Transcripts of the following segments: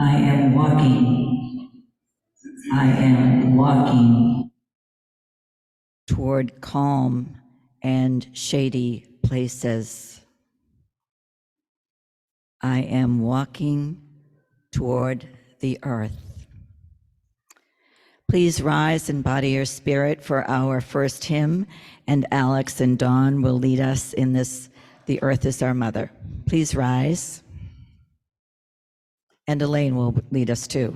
I am walking. I am walking toward calm and shady places. I am walking toward the earth. Please rise and body your spirit for our first hymn, and Alex and Dawn will lead us in this, The Earth is Our Mother. Please rise. And Elaine will lead us too.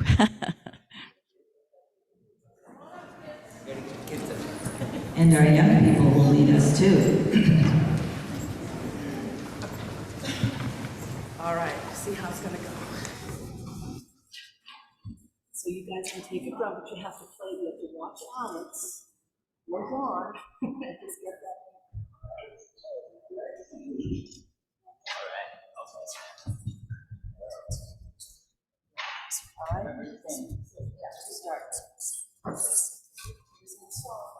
And our young people will lead us too. All right, see how it's gonna go. So you guys can take a drum, but you have to play, you have to watch Alex. Look on, and just get that. All right, then start.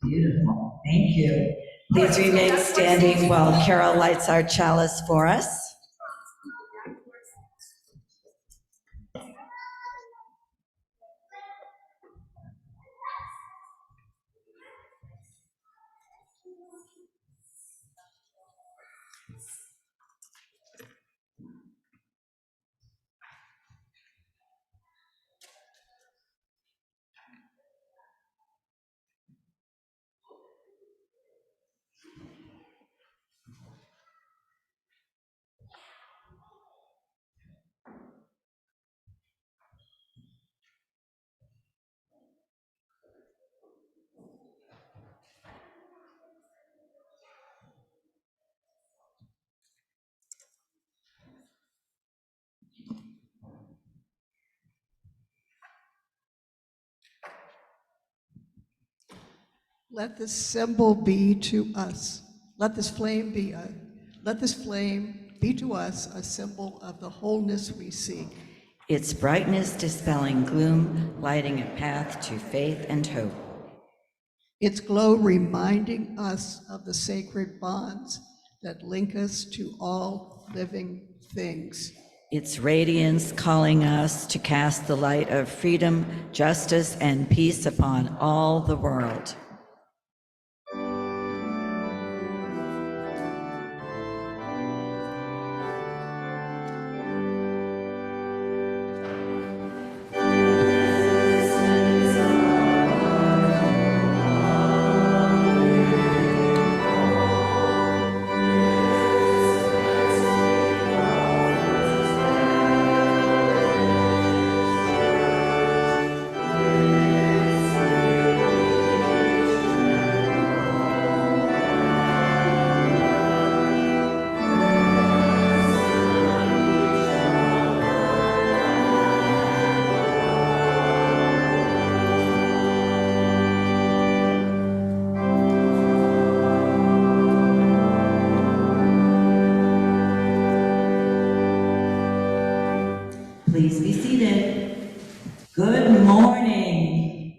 Beautiful, thank you. Please remain standing while Carol lights our chalice for us. Let this symbol be to us. Let this flame be to us a symbol of the wholeness we seek. Its brightness dispelling gloom, lighting a path to faith and hope. Its glow reminding us of the sacred bonds that link us to all living things. Its radiance calling us to cast the light of freedom, justice, and peace upon all the world. Please be seated. Good morning.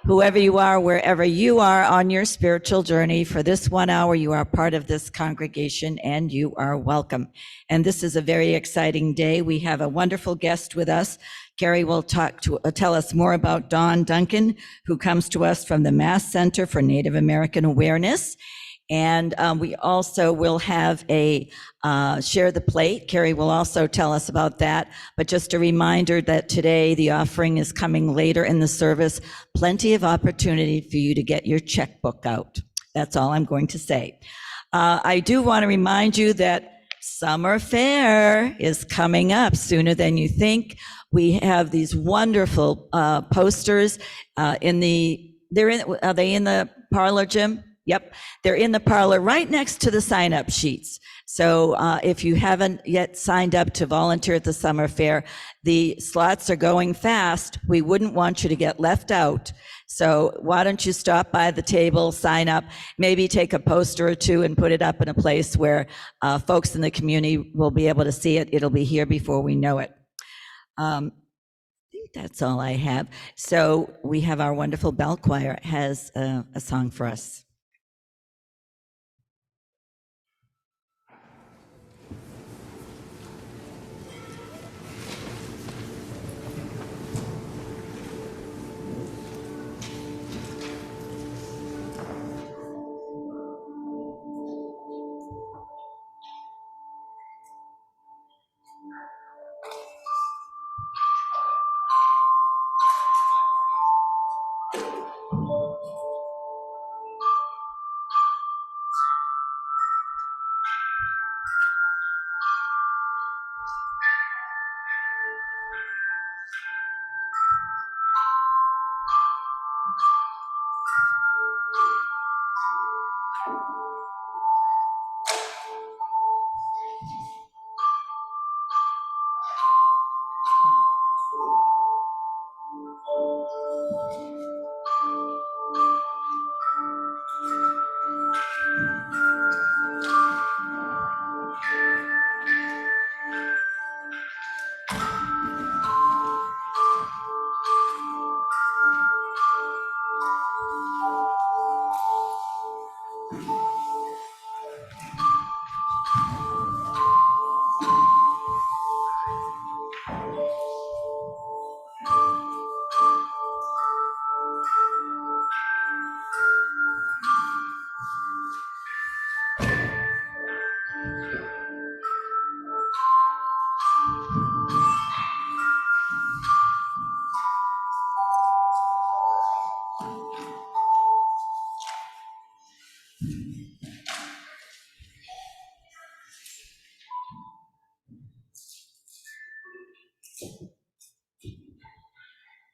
Whoever you are, wherever you are on your spiritual journey, for this 1 hour, you are part of this congregation and you are welcome. And this is a very exciting day. We have a wonderful guest with us. Carrie will tell us more about Dawn Duncan, who comes to us from the Mass Center for Native American Awareness. And we also will have a Share the Plate. Carrie will also tell us about that. But just a reminder that today the offering is coming later in the service. Plenty of opportunity for you to get your checkbook out. That's all I'm going to say. I do want to remind you that Summer Fair is coming up sooner than you think. We have these wonderful posters are they in the parlor, Jim? Yep, they're in the parlor right next to the sign-up sheets. So if you haven't yet signed up to volunteer at the Summer Fair, the slots are going fast. We wouldn't want you to get left out. So why don't you stop by the table, sign up, maybe take a poster or two and put it up in a place where folks in the community will be able to see it. It'll be here before we know it. I think that's all I have. So we have our wonderful bell choir has a song for us.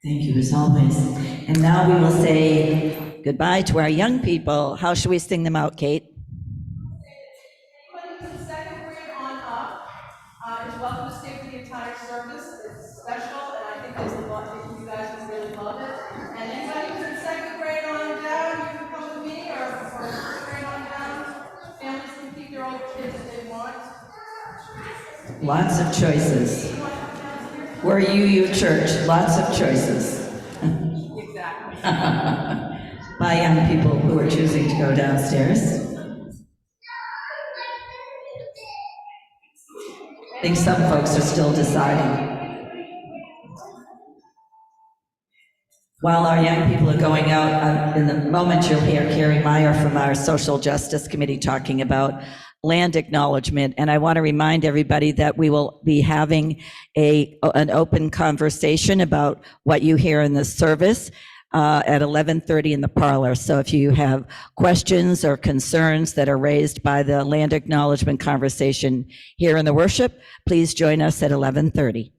Thank you as always. And now we will say goodbye to our young people. How should we sing them out, Kate? Anyone who's in second grade on up is welcome to stay for the entire service. It's special, and I think there's a lot of you guys will really love it. And anybody who's in second grade on down, you can come with me, or first grade on down. Families can keep their own kids if they want. Lots of choices. Were you church? Lots of choices. Exactly. By young people who are choosing to go downstairs. I think some folks are still deciding. While our young people are going out, in the moment you'll hear Carrie Meyer from our Social Justice Committee talking about land acknowledgement. And I want to remind everybody that we will be having an open conversation about what you hear in this service at 11:30 in the parlor. So if you have questions or concerns that are raised by the land acknowledgement conversation here in the worship, please join us at 11:30.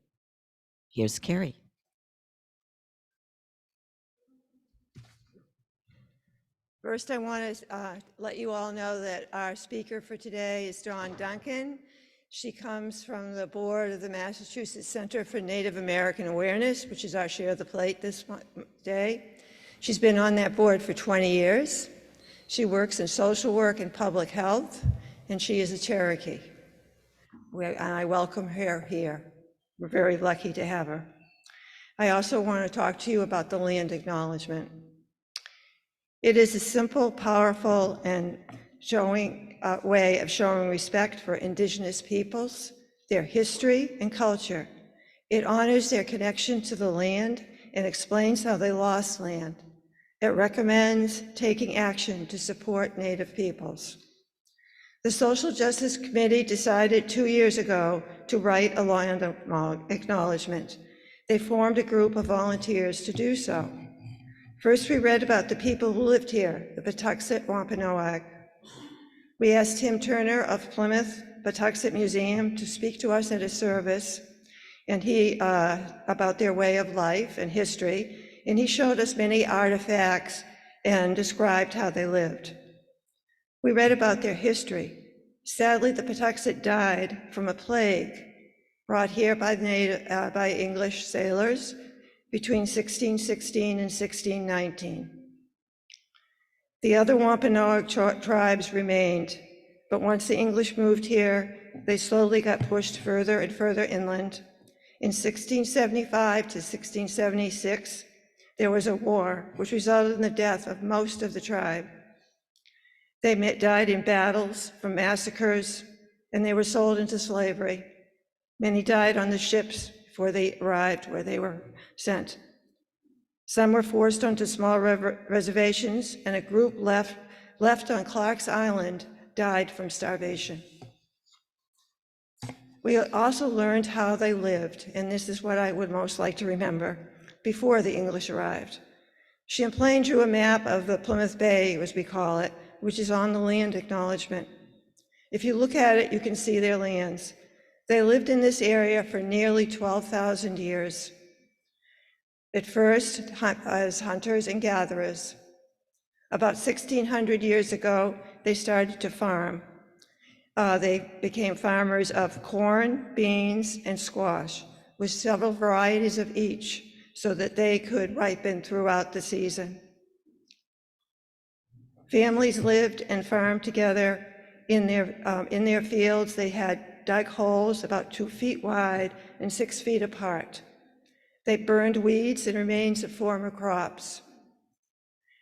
Here's Carrie. First, I want to let you all know that our speaker for today is Dawn Duncan. She comes from the board of the Massachusetts Center for Native American Awareness, which is our Share the Plate this day. She's been on that board for 20 years. She works in social work and public health, and she is a Cherokee. And I welcome her here. We're very lucky to have her. I also want to talk to you about the land acknowledgement. It is a simple, powerful, and way of showing respect for Indigenous peoples, their history and culture. It honors their connection to the land and explains how they lost land. It recommends taking action to support Native peoples. The Social Justice Committee decided 2 years ago to write a land acknowledgement. They formed a group of volunteers to do so. First, we read about the people who lived here, the Patuxet Wampanoag. We asked Tim Turner of Plymouth Patuxet Museum to speak to us at a service, and about their way of life and history, and he showed us many artifacts and described how they lived. We read about their history. Sadly, the Patuxet died from a plague brought here by English sailors between 1616 and 1619. The other Wampanoag tribes remained, but once the English moved here, they slowly got pushed further and further inland. In 1675 to 1676, there was a war which resulted in the death of most of the tribe. They died in battles, from massacres, and they were sold into slavery. Many died on the ships before they arrived where they were sent. Some were forced onto small reservations, and a group left on Clark's Island died from starvation. We also learned how they lived, and this is what I would most like to remember, before the English arrived. Champlain drew a map of the Plymouth Bay, as we call it, which is on the land acknowledgement. If you look at it, you can see their lands. They lived in this area for nearly 12,000 years. At first, as hunters and gatherers. About 1,600 years ago, they started to farm. They became farmers of corn, beans, and squash, with several varieties of each, so that they could ripen throughout the season. Families lived and farmed together in their fields. They had dug holes about 2 feet wide and 6 feet apart. They burned weeds and remains of former crops.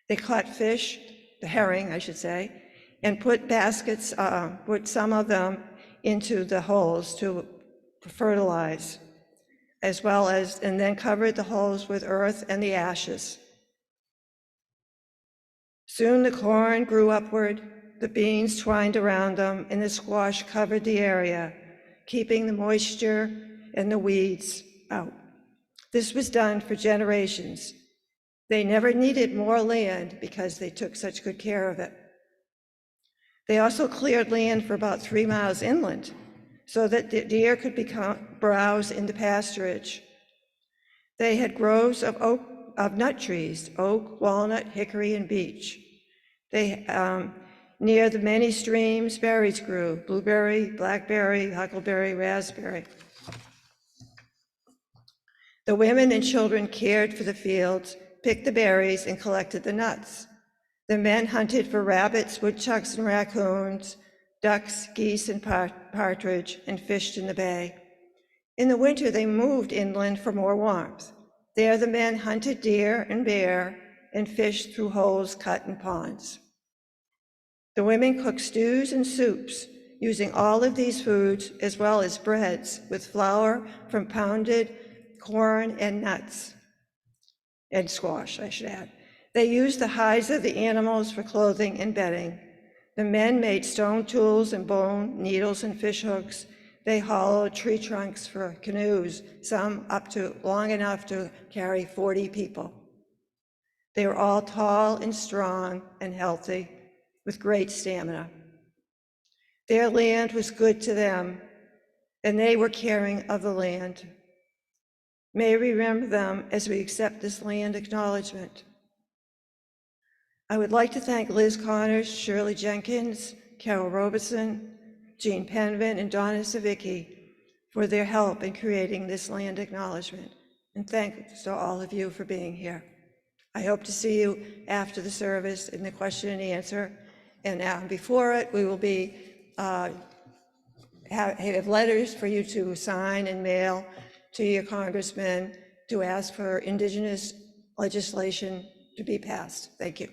They caught fish, the herring, I should say, and put baskets, put some of them into the holes to fertilize, as well as, and then covered the holes with earth and the ashes. Soon the corn grew upward, the beans twined around them, and the squash covered the area, keeping the moisture and the weeds out. This was done for generations. They never needed more land because they took such good care of it. They also cleared land for about 3 miles inland so that the deer could browse in the pasturage. They had groves of nut trees, oak, walnut, hickory, and beech. Near the many streams, berries grew, blueberry, blackberry, huckleberry, raspberry. The women and children cared for the fields, picked the berries, and collected the nuts. The men hunted for rabbits, woodchucks, and raccoons, ducks, geese, and partridge, and fished in the bay. In the winter, they moved inland for more warmth. There, the men hunted deer and bear and fished through holes cut in ponds. The women cooked stews and soups, using all of these foods as well as breads with flour from pounded corn and nuts, and squash, I should add. They used the hides of the animals for clothing and bedding. The men made stone tools and bone, needles, and fish hooks. They hollowed tree trunks for canoes, some up to long enough to carry 40 people. They were all tall and strong and healthy, with great stamina. Their land was good to them, and they were caring of the land. May we remember them as we accept this land acknowledgement. I would like to thank Liz Connors, Shirley Jenkins, Carol Robeson, Jean Penvin, and Donna Savicki for their help in creating this land acknowledgement. And thanks to all of you for being here. I hope to see you after the service in the question and answer. And before it, we will be have letters for you to sign and mail to your congressman to ask for Indigenous legislation to be passed. Thank you.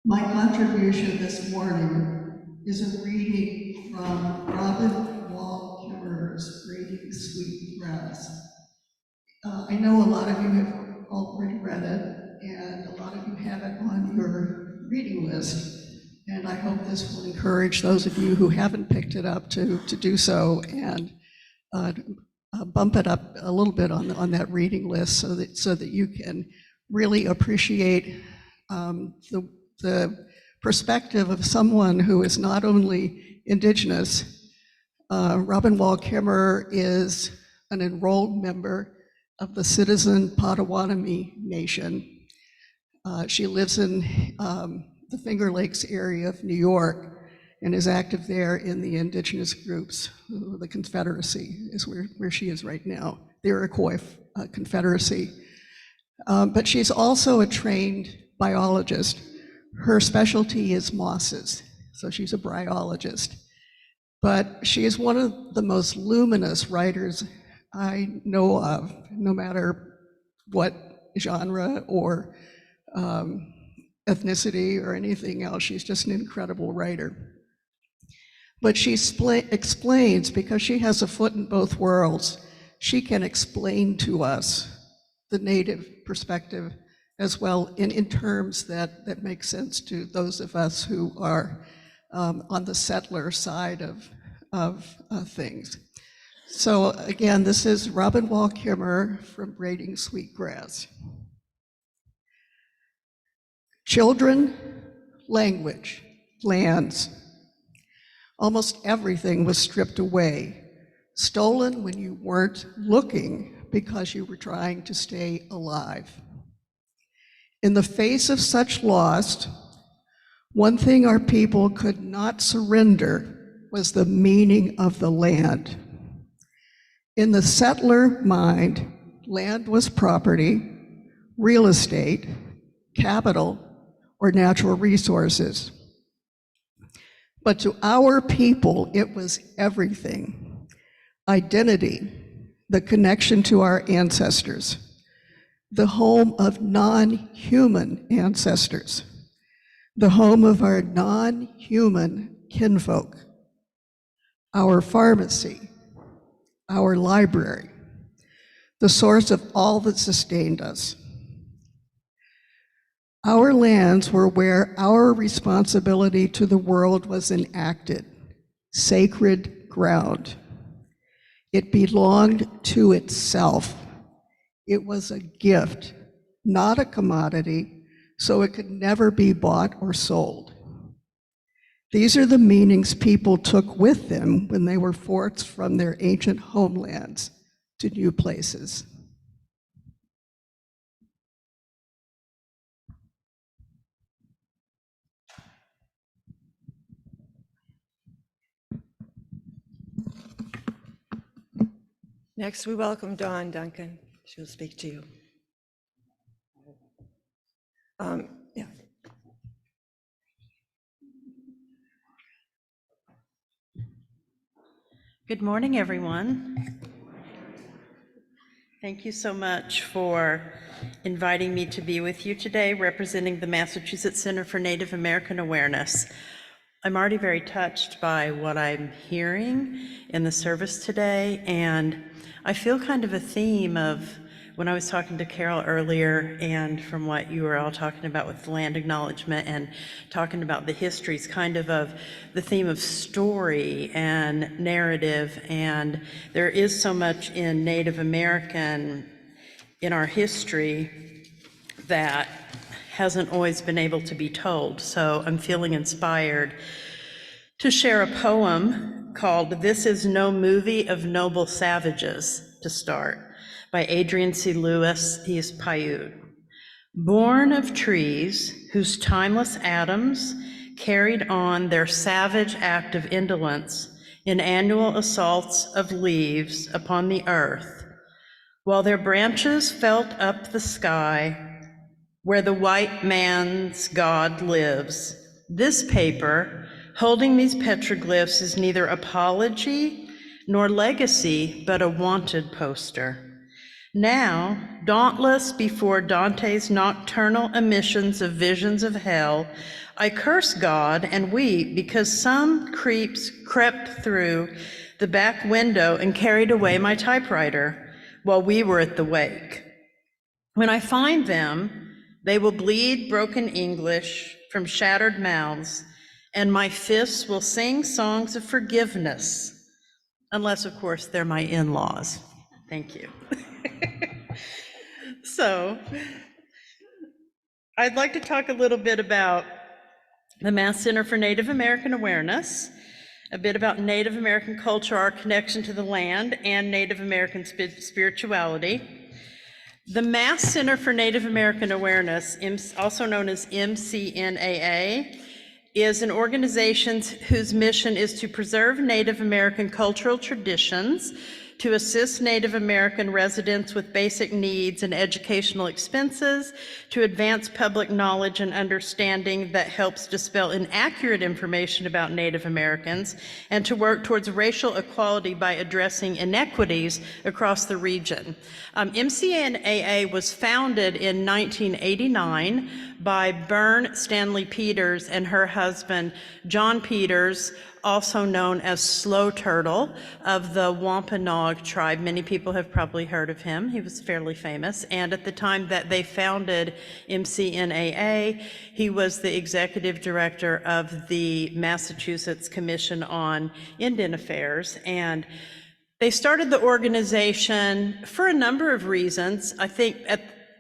My contribution this morning is a reading from Robin Wall Kimmerer's Braiding Sweet Grass. I know a lot of you have already read it, and a lot of you have it on your reading list. And I hope this will encourage those of you who haven't picked it up to do so and bump it up a little bit on that reading list so that you can really appreciate the perspective of someone who is not only Indigenous. Robin Wall Kimmerer is an enrolled member of the Citizen Potawatomi Nation. She lives in the Finger Lakes area of New York and is active there in the indigenous groups. The Confederacy is where she is right now, the Iroquois Confederacy. But she's also a trained biologist. Her specialty is mosses, so she's a bryologist. But she is one of the most luminous writers I know of, no matter what genre or ethnicity or anything else. She's just an incredible writer. But she explains, because she has a foot in both worlds, she can explain to us the Native perspective as well in terms that make sense to those of us who are on the settler side of things. So again, this is Robin Wall Kimmerer from Braiding Sweet Grass. Children, language, lands. Almost everything was stripped away, stolen when you weren't looking because you were trying to stay alive. In the face of such loss, one thing our people could not surrender was the meaning of the land. In the settler mind, land was property, real estate, capital, or natural resources. But to our people, it was everything. Identity, the connection to our ancestors, the home of non-human ancestors, the home of our non-human kinfolk, our pharmacy, our library, the source of all that sustained us. Our lands were where our responsibility to the world was enacted, sacred ground. It belonged to itself. It was a gift, not a commodity, so it could never be bought or sold. These are the meanings people took with them when they were forced from their ancient homelands to new places. Next, we welcome Dawn Duncan. She'll speak to you. Yeah. Good morning, everyone. Thank you so much for inviting me to be with you today, representing the Massachusetts Center for Native American Awareness. I'm already very touched by what I'm hearing in the service today, and I feel kind of a theme of when I was talking to Carol earlier, and from what you were all talking about with land acknowledgement and talking about the histories, kind of the theme of story and narrative. And there is so much in Native American, in our history, that hasn't always been able to be told. So I'm feeling inspired to share a poem called "This Is No Movie of Noble Savages" to start, by Adrian C. Lewis. He is Paiute. Born of trees whose timeless atoms carried on their savage act of indolence in annual assaults of leaves upon the earth, while their branches felt up the sky where the white man's God lives. This paper, holding these petroglyphs, is neither apology nor legacy, but a wanted poster. Now, dauntless before Dante's nocturnal emissions of visions of hell, I curse God and weep because some creeps crept through the back window and carried away my typewriter while we were at the wake. When I find them, they will bleed broken English from shattered mouths, and my fists will sing songs of forgiveness, unless, of course, they're my in-laws. Thank you. So, I'd like to talk a little bit about the Mass Center for Native American Awareness, a bit about Native American culture, our connection to the land, and Native American spirituality. The Mass Center for Native American Awareness, also known as MCNAA, is an organization whose mission is to preserve Native American cultural traditions, to assist Native American residents with basic needs and educational expenses, to advance public knowledge and understanding that helps dispel inaccurate information about Native Americans, and to work towards racial equality by addressing inequities across the region. MCNAA was founded in 1989 by Byrne Stanley Peters and her husband, John Peters, also known as Slow Turtle of the Wampanoag tribe. Many people have probably heard of him. He was fairly famous. And at the time that they founded MCNAA, he was the executive director of the Massachusetts Commission on Indian Affairs. And they started the organization for a number of reasons. I think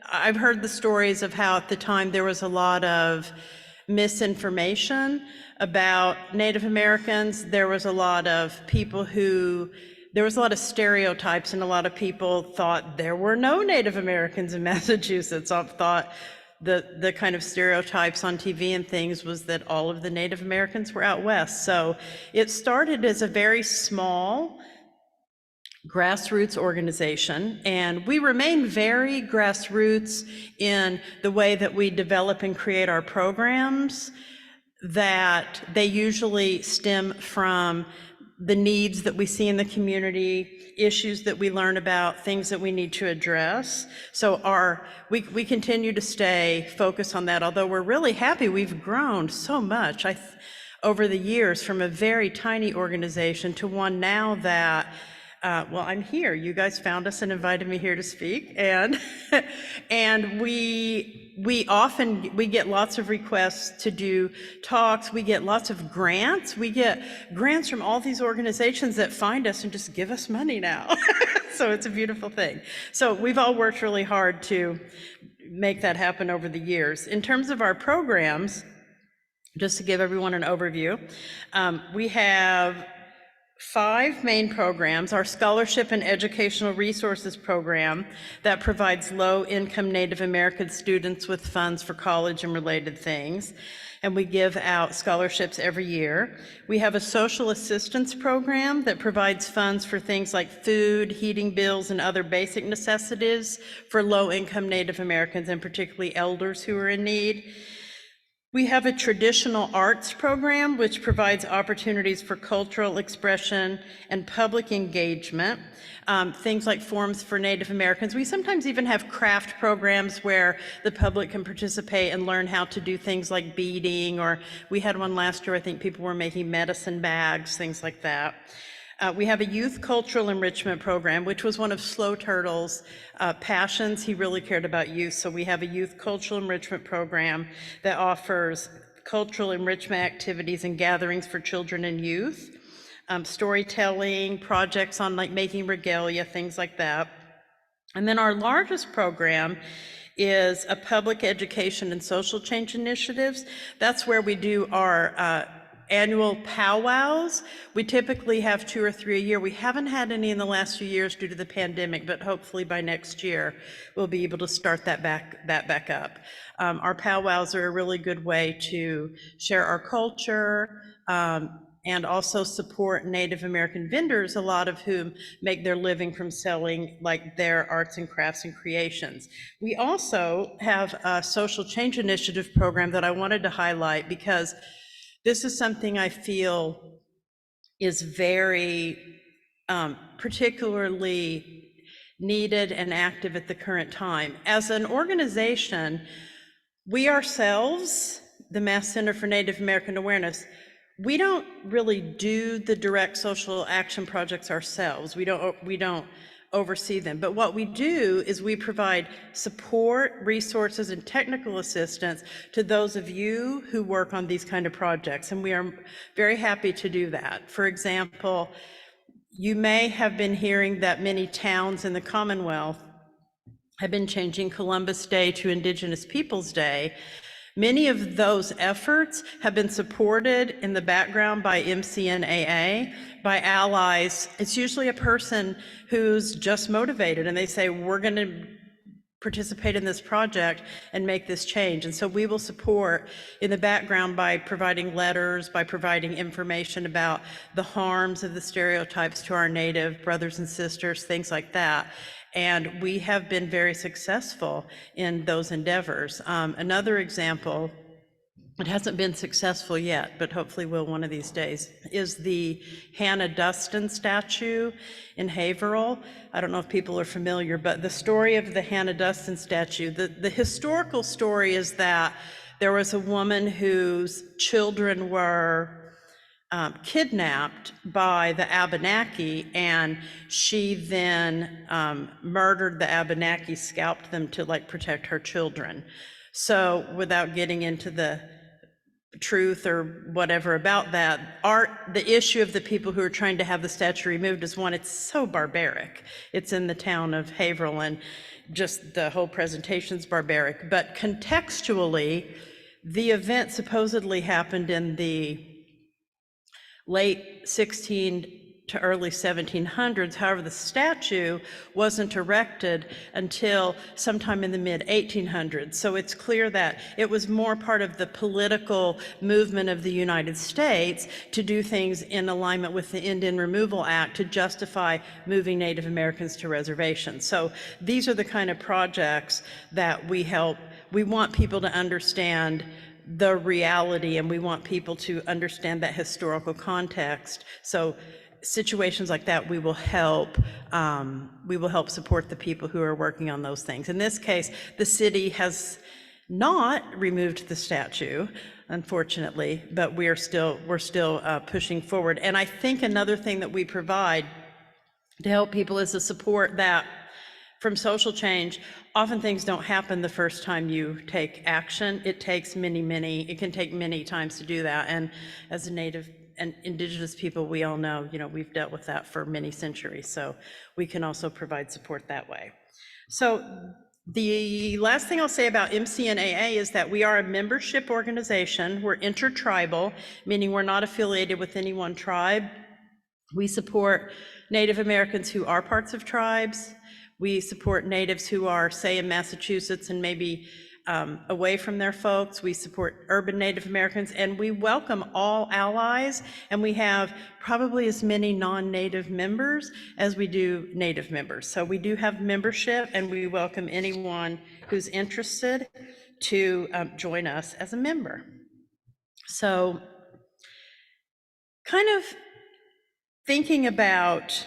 I've heard the stories of how at the time there was a lot of misinformation about Native Americans. There was a lot of stereotypes, and a lot of people thought there were no Native Americans in Massachusetts. I thought the kind of stereotypes on TV and things was that all of the Native Americans were out west. So it started as a very small grassroots organization, and we remain very grassroots in the way that we develop and create our programs, that they usually stem from the needs that we see in the community, issues that we learn about, things that we need to address. So we continue to stay focused on that, although we're really happy. We've grown so much over the years from a very tiny organization to one now that I'm here. You guys found us and invited me here to speak, and we often get lots of requests to do talks. We get lots of grants. We get grants from all these organizations that find us and just give us money now. So it's a beautiful thing. So we've all worked really hard to make that happen over the years. In terms of our programs, just to give everyone an overview, we have 5 main programs. Our Scholarship and Educational Resources program that provides low-income Native American students with funds for college and related things, and we give out scholarships every year. We have a social assistance program that provides funds for things like food, heating bills, and other basic necessities for low-income Native Americans, and particularly elders who are in need. We have a traditional arts program, which provides opportunities for cultural expression and public engagement, things like forums for Native Americans. We sometimes even have craft programs where the public can participate and learn how to do things like beading, or we had one last year, I think people were making medicine bags, things like that. We have a youth cultural enrichment program, which was one of Slow Turtle's passions. He really cared about youth, so we have a youth cultural enrichment program that offers cultural enrichment activities and gatherings for children and youth, storytelling, projects on like making regalia, things like that. And then our largest program is a public education and social change initiatives. That's where we do our annual powwows. We typically have 2 or 3 a year. We haven't had any in the last few years due to the pandemic, but hopefully by next year we'll be able to start that back up. Our powwows are a really good way to share our culture and also support Native American vendors, a lot of whom make their living from selling like their arts and crafts and creations. We also have a social change initiative program that I wanted to highlight because this is something I feel is very particularly needed and active at the current time. As an organization, we ourselves, the Mass Center for Native American Awareness, we don't really do the direct social action projects ourselves. We don't oversee them. But what we do is we provide support, resources, and technical assistance to those of you who work on these kind of projects. And we are very happy to do that. For example, you may have been hearing that many towns in the Commonwealth have been changing Columbus Day to Indigenous Peoples Day. Many of those efforts have been supported in the background by MCNAA, by allies. It's usually a person who's just motivated and they say, we're going to participate in this project and make this change. And so we will support in the background by providing letters, by providing information about the harms of the stereotypes to our Native brothers and sisters, things like that. And we have been very successful in those endeavors. Another example, it hasn't been successful yet, but hopefully will one of these days, is the Hannah Duston statue in Haverhill. I don't know if people are familiar, but the story of the Hannah Duston statue, the historical story is that there was a woman whose children were kidnapped by the Abenaki, and she then murdered the Abenaki, scalped them to protect her children. So without getting into the truth or whatever about that, the issue of the people who are trying to have the statue removed is one, it's so barbaric. It's in the town of Haverhill, and just the whole presentation's barbaric. But contextually, the event supposedly happened in the late 16 to early 1700s. However, the statue wasn't erected until sometime in the mid 1800s. So it's clear that it was more part of the political movement of the United States to do things in alignment with the Indian Removal Act to justify moving Native Americans to reservations. So these are the kind of projects that we help. We want people to understand the reality, and we want people to understand that historical context. So situations like that, we will help support the people who are working on those things. In this case, the city has not removed the statue, unfortunately, but we're still pushing forward. And I think another thing that we provide to help people is the support that from social change, often things don't happen the first time you take action. It takes it can take many times to do that. And as a Native and Indigenous people, we all know, we've dealt with that for many centuries. So we can also provide support that way. So the last thing I'll say about MCNAA is that we are a membership organization. We're intertribal, meaning we're not affiliated with any one tribe. We support Native Americans who are parts of tribes. We support Natives who are, say, in Massachusetts and maybe away from their folks. We support urban Native Americans, and we welcome all allies, and we have probably as many non-Native members as we do Native members. So we do have membership, and we welcome anyone who's interested to join us as a member. So kind of thinking about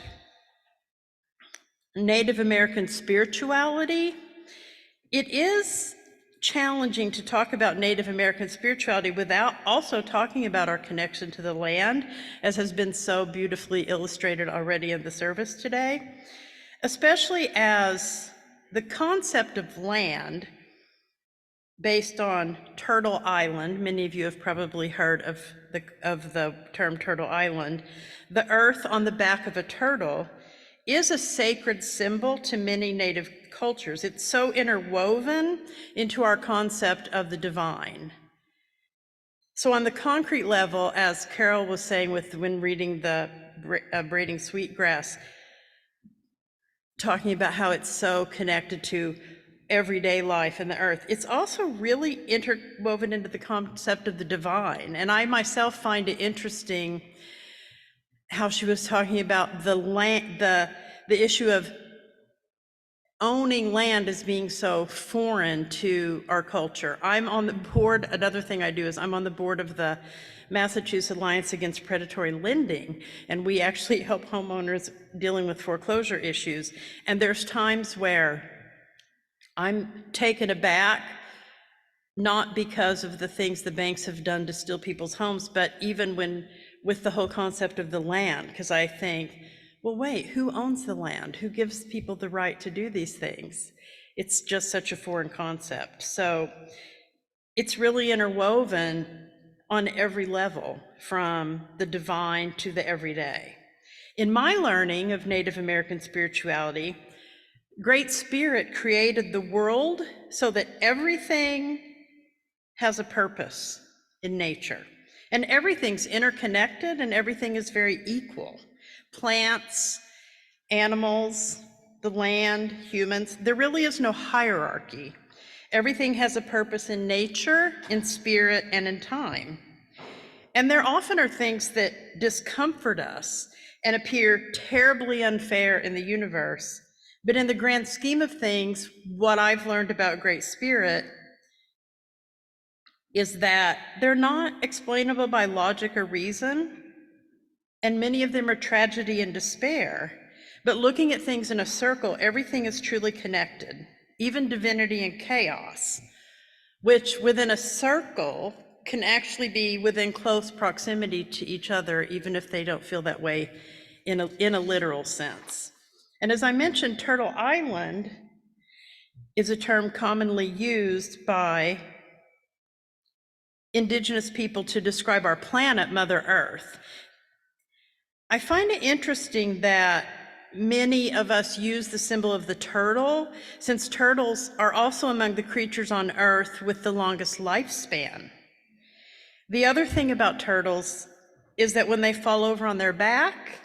Native American spirituality, it is challenging to talk about Native American spirituality without also talking about our connection to the land, as has been so beautifully illustrated already in the service today, especially as the concept of land based on Turtle Island. Many of you have probably heard of the term Turtle Island. The earth on the back of a turtle is a sacred symbol to many Native cultures. It's so interwoven into our concept of the divine. So on the concrete level, as Carol was saying when reading the Braiding Sweetgrass, talking about how it's so connected to everyday life and the earth, it's also really interwoven into the concept of the divine. And I myself find it interesting how she was talking about the issue of owning land as being so foreign to our culture. I'm on the board, another thing I do is I'm on the board of the Massachusetts Alliance Against Predatory Lending, and we actually help homeowners dealing with foreclosure issues. And there's times where I'm taken aback, not because of the things the banks have done to steal people's homes, but even when with the whole concept of the land, because I think, well, wait, who owns the land? Who gives people the right to do these things? It's just such a foreign concept. So it's really interwoven on every level, from the divine to the everyday. In my learning of Native American spirituality, Great Spirit created the world so that everything has a purpose in nature. And everything's interconnected and everything is very equal. Plants, animals, the land, humans, there really is no hierarchy. Everything has a purpose in nature, in spirit, and in time. And there often are things that discomfort us and appear terribly unfair in the universe. But in the grand scheme of things, what I've learned about Great Spirit is that they're not explainable by logic or reason, and many of them are tragedy and despair. But looking at things in a circle, everything is truly connected, even divinity and chaos, which within a circle can actually be within close proximity to each other, even if they don't feel that way in a literal sense. And as I mentioned, Turtle Island is a term commonly used by Indigenous people to describe our planet, Mother Earth. I find it interesting that many of us use the symbol of the turtle, since turtles are also among the creatures on Earth with the longest lifespan. The other thing about turtles is that when they fall over on their back,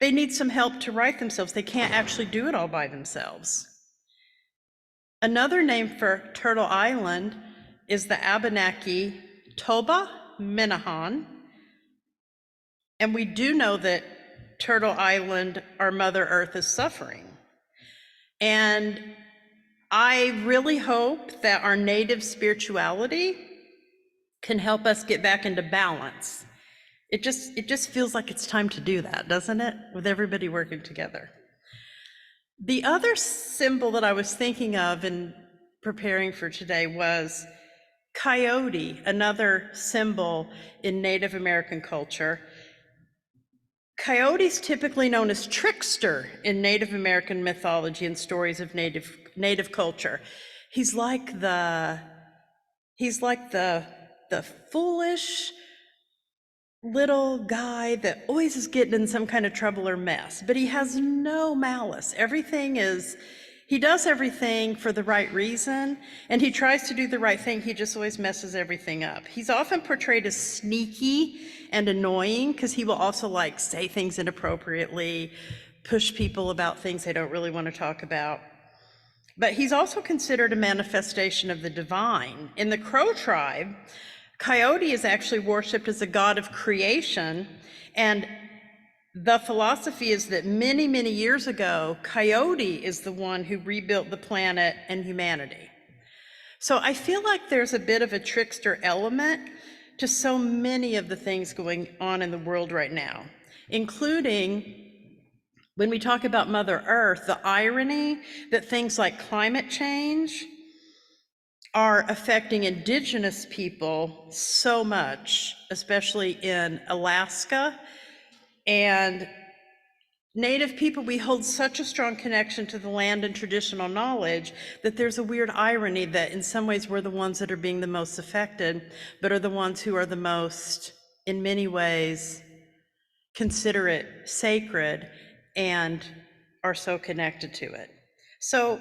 they need some help to right themselves. They can't actually do it all by themselves. Another name for Turtle Island is the Abenaki Toba Minahan. And we do know that Turtle Island, our Mother Earth, is suffering. And I really hope that our native spirituality can help us get back into balance. It just feels like it's time to do that, doesn't it? With everybody working together. The other symbol that I was thinking of in preparing for today was coyote, another symbol in Native American culture. Coyote's typically known as trickster in Native American mythology and stories of Native culture. He's like the foolish little guy that always is getting in some kind of trouble or mess, but he has no malice. He does everything for the right reason, and he tries to do the right thing. He just always messes everything up. He's often portrayed as sneaky and annoying because he will also like say things inappropriately, push people about things they don't really want to talk about. But he's also considered a manifestation of the divine. In the Crow tribe, Coyote is actually worshipped as a god of creation, and the philosophy is that many, many years ago, Coyote is the one who rebuilt the planet and humanity. So I feel like there's a bit of a trickster element to so many of the things going on in the world right now, including when we talk about Mother Earth, the irony that things like climate change are affecting Indigenous people so much, especially in Alaska. And Native people, we hold such a strong connection to the land and traditional knowledge that there's a weird irony that in some ways we're the ones that are being the most affected, but are the ones who are the most, in many ways, consider it sacred and are so connected to it. So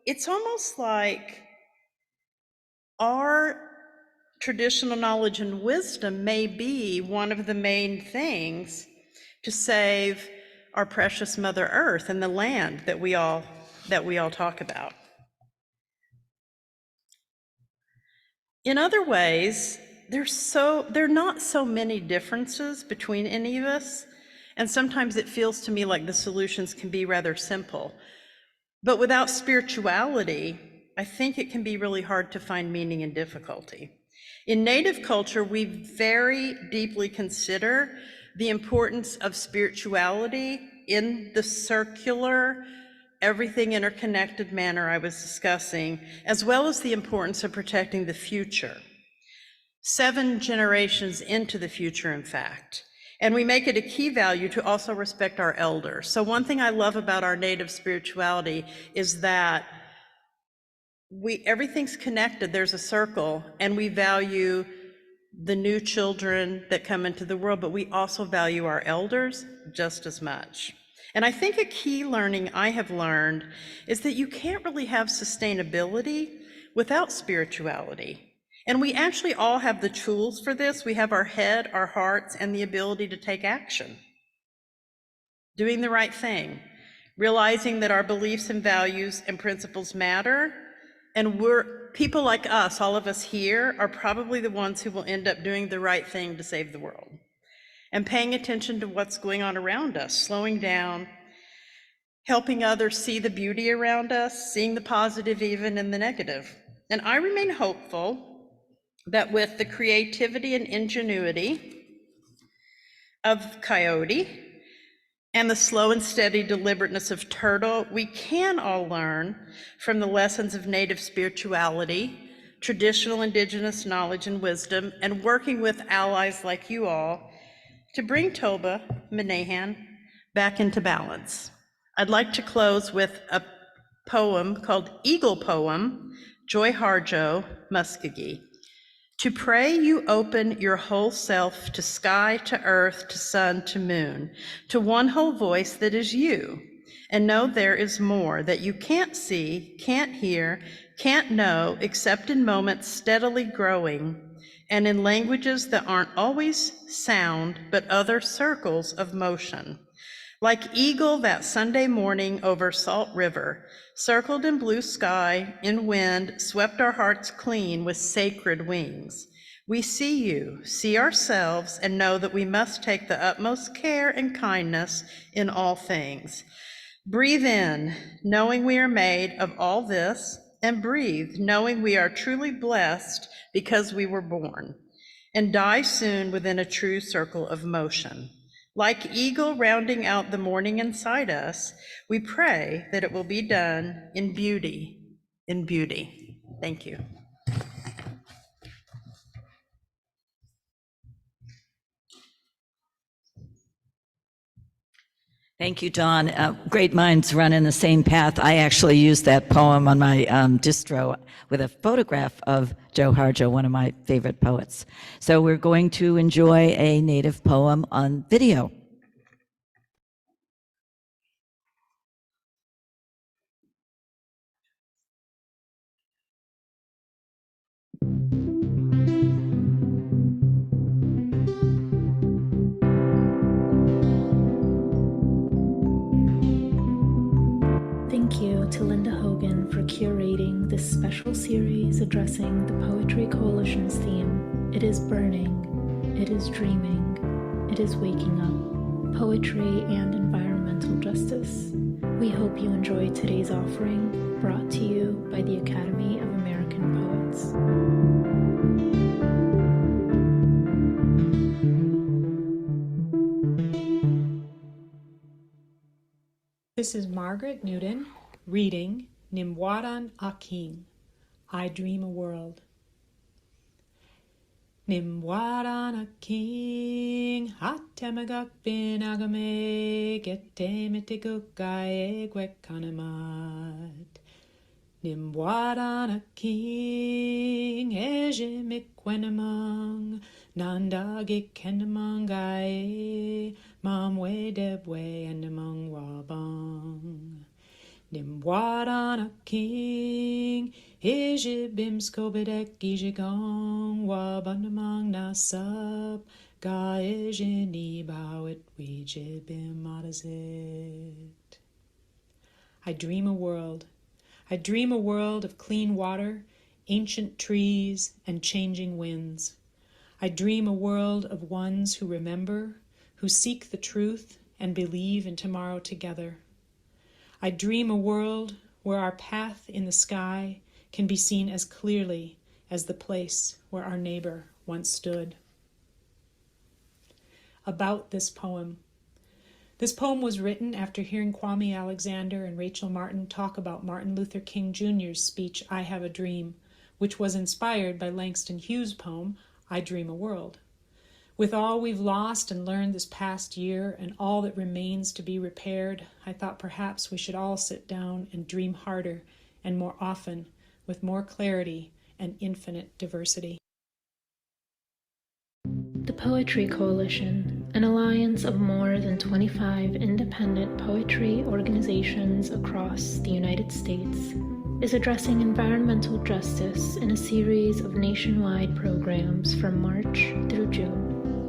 it's almost like our traditional knowledge and wisdom may be one of the main things to save our precious Mother Earth and the land that we all talk about. In other ways, there are not so many differences between any of us, and sometimes it feels to me like the solutions can be rather simple. But without spirituality, I think it can be really hard to find meaning in difficulty. In Native culture, we very deeply consider the importance of spirituality in the circular, everything interconnected manner I was discussing, as well as the importance of protecting the future. 7 generations into the future, in fact. And we make it a key value to also respect our elders. So one thing I love about our Native spirituality is that everything's connected, there's a circle, and we value the new children that come into the world, but we also value our elders just as much. And I think a key learning I have learned is that you can't really have sustainability without spirituality. And we actually all have the tools for this. We have our head, our hearts, and the ability to take action. Doing the right thing, realizing that our beliefs and values and principles matter, and people like us, all of us here, are probably the ones who will end up doing the right thing to save the world. And paying attention to what's going on around us, slowing down, helping others see the beauty around us, seeing the positive even in the negative. And I remain hopeful that with the creativity and ingenuity of Coyote and the slow and steady deliberateness of Turtle, we can all learn from the lessons of Native spirituality, traditional Indigenous knowledge and wisdom, and working with allies like you all to bring Toba Manahan back into balance. I'd like to close with a poem called Eagle Poem, Joy Harjo, Muskogee. To pray, you open your whole self to sky, to earth, to sun, to moon, to one whole voice that is you, and know there is more that you can't see, can't hear, can't know, except in moments steadily growing, and in languages that aren't always sound, but other circles of motion. Like eagle that Sunday morning over Salt River, circled in blue sky, in wind, swept our hearts clean with sacred wings. We see you, see ourselves, and know that we must take the utmost care and kindness in all things. Breathe in, knowing we are made of all this, and breathe, knowing we are truly blessed because we were born, and die soon within a true circle of motion. Like eagle rounding out the morning inside us, we pray that it will be done in beauty, in beauty. Thank you. Thank you, Dawn. Great minds run in the same path. I actually used that poem on my distro with a photograph of Joe Harjo, one of my favorite poets. So we're going to enjoy a Native poem on video. Thank you to Linda Hogan for curating this special series addressing the Poetry Coalition's theme, It is Burning, It is Dreaming, It is Waking Up, Poetry and Environmental Justice. We hope you enjoy today's offering, brought to you by the Academy of American Poets. This is Margaret Newton reading Nimwadan Akin, I Dream a World. Nimwadan Akin, Hatemagak bin agame, Getemitiguk Gwekanamat. Nimwadan Akin, Ejimikwenamang, Nanda Gikendamangae, Mamwe Debwe and among Wabang. Nimwadan King, Ijibim Skobedek Gijigong, Wabandamang Nasab, Ga Ijini Bawit Wijibim Adazit. I dream a world. I dream a world of clean water, ancient trees, and changing winds. I dream a world of ones who remember, who seek the truth and believe in tomorrow together. I dream a world where our path in the sky can be seen as clearly as the place where our neighbor once stood. About this poem. This poem was written after hearing Kwame Alexander and Rachel Martin talk about Martin Luther King Jr.'s speech, I Have a Dream, which was inspired by Langston Hughes' poem, I Dream a World. With all we've lost and learned this past year and all that remains to be repaired, I thought perhaps we should all sit down and dream harder and more often, with more clarity and infinite diversity. The Poetry Coalition, an alliance of more than 25 independent poetry organizations across the United States, is addressing environmental justice in a series of nationwide programs from March through June.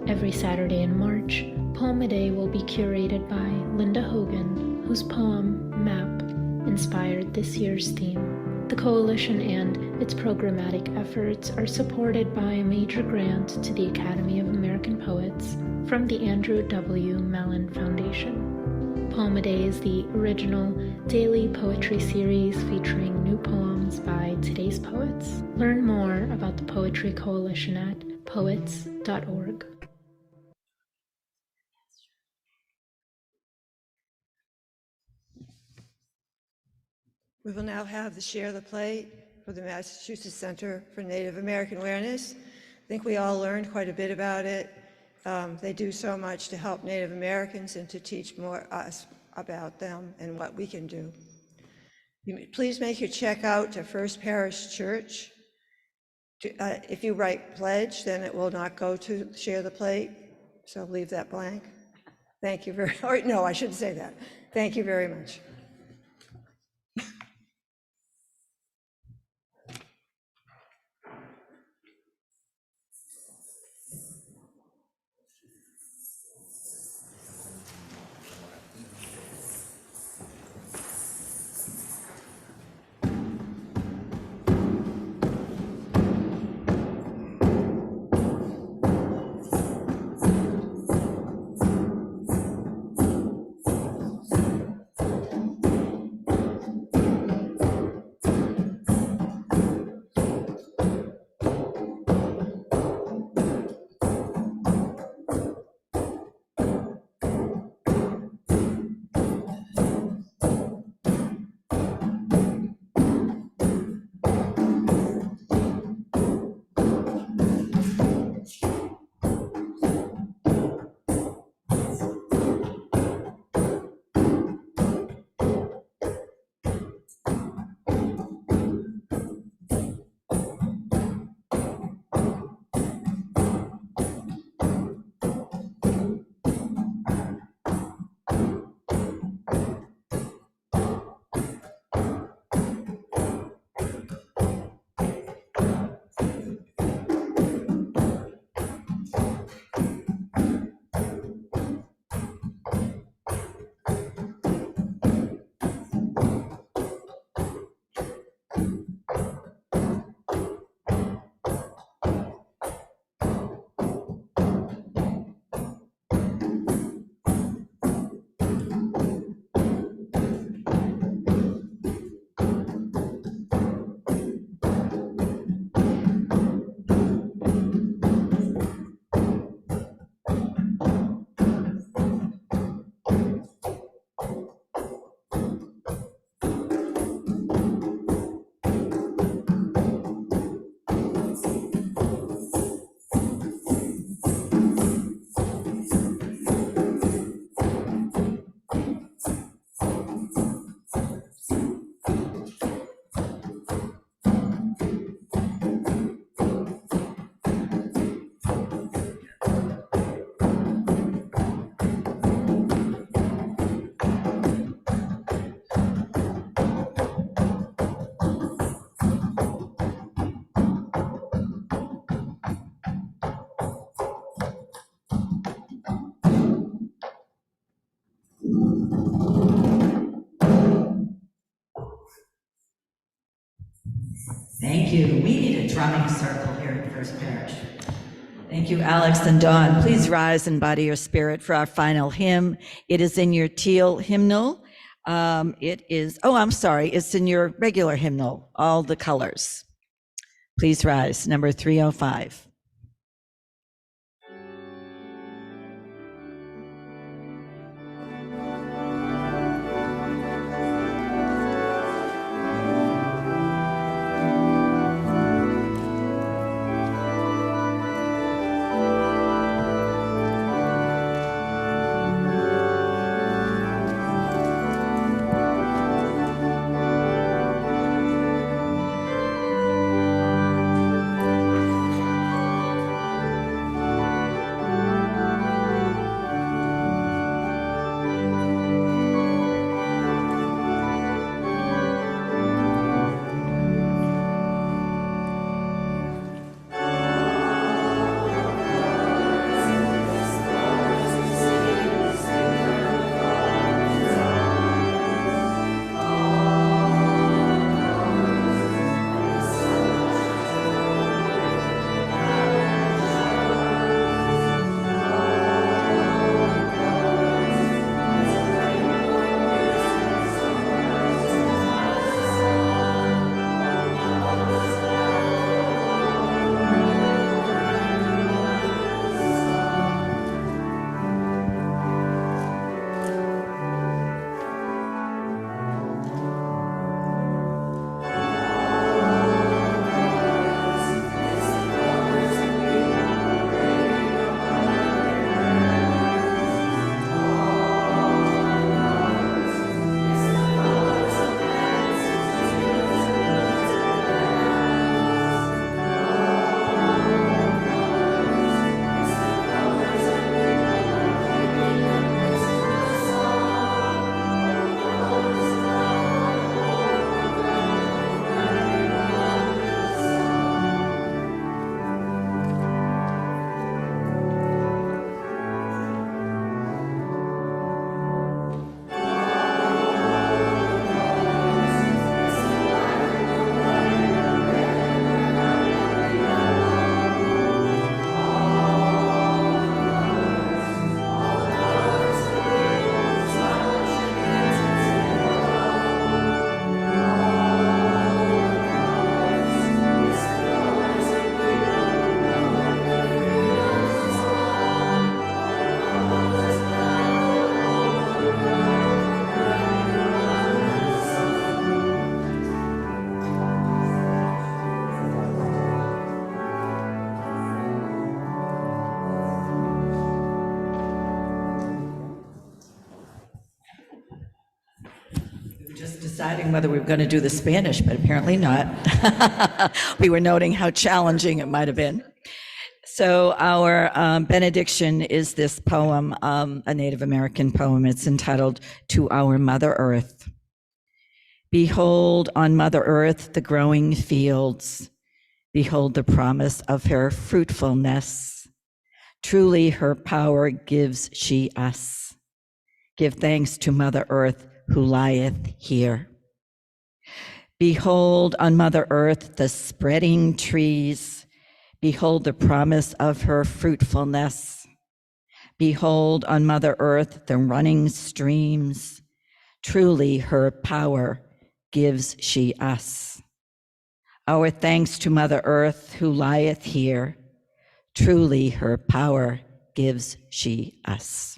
Every Saturday in March, Poem-A-Day will be curated by Linda Hogan, whose poem, Map, inspired this year's theme. The coalition and its programmatic efforts are supported by a major grant to the Academy of American Poets from the Andrew W. Mellon Foundation. Poem-A-Day is the original daily poetry series featuring new poems by today's poets. Learn more about the Poetry Coalition at poets.org. We will now have the Share the Plate for the Massachusetts Center for Native American Awareness. I think we all learned quite a bit about it. They do so much to help Native Americans and to teach more us about them and what we can do. Please make your check out to First Parish Church. If you write pledge, then it will not go to Share the Plate, so leave that blank. Thank you no, I shouldn't say that. Thank you very much. Thank you. We need a drumming circle here at First Parish. Thank you, Alex and Dawn. Please rise and body your spirit for our final hymn. It is in your teal hymnal. It is, oh, I'm sorry, it's in your regular hymnal, all the colors. Please rise, number 305. Just deciding whether we were going to do the Spanish, but apparently not. We were noting how challenging it might have been. So our benediction is this poem, a Native American poem. It's entitled "To Our Mother Earth." Behold on Mother Earth the growing fields. Behold the promise of her fruitfulness. Truly her power gives she us. Give thanks to Mother Earth who lieth here. Behold on Mother Earth the spreading trees. Behold the promise of her fruitfulness. Behold on Mother Earth the running streams. Truly her power gives she us. Our thanks to Mother Earth who lieth here. Truly her power gives she us.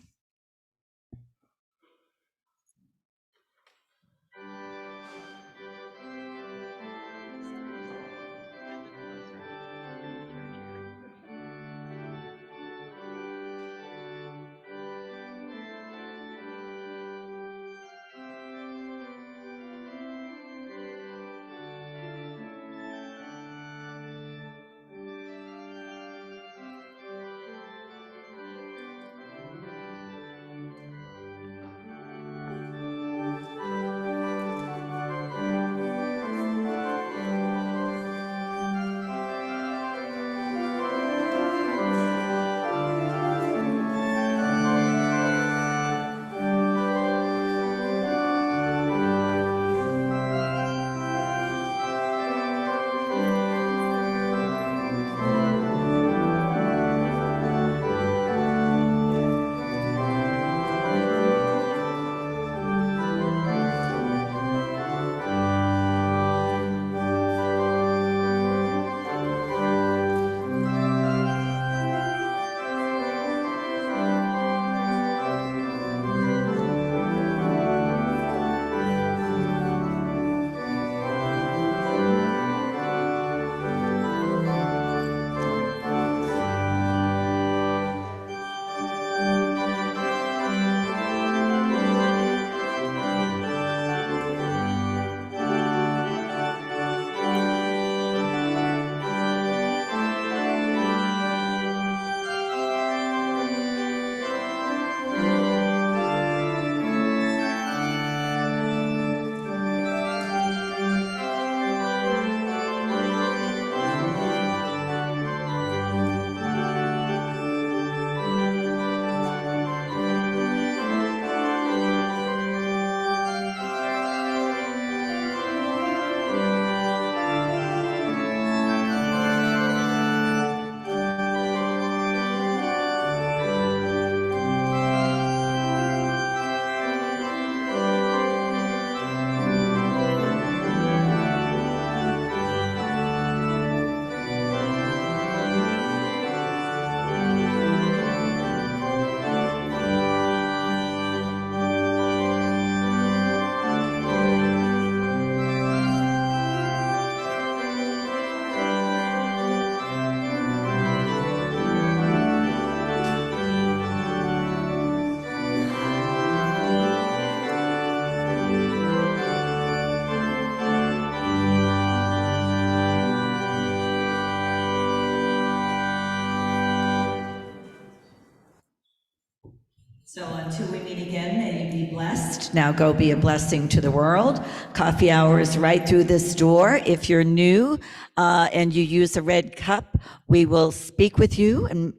So until we meet again, may you be blessed. Now go be a blessing to the world. Coffee hour is right through this door. If you're new and you use a red cup, we will speak with you and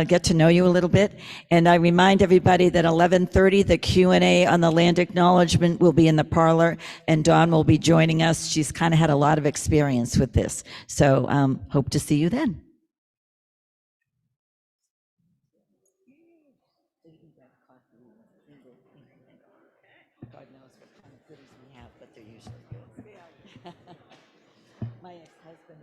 get to know you a little bit. And I remind everybody that 11:30, the Q&A on the land acknowledgement will be in the parlor, and Dawn will be joining us. She's kind of had a lot of experience with this. So hope to see you then. God knows what kind of goodies we have, but they're usually good. My ex-husband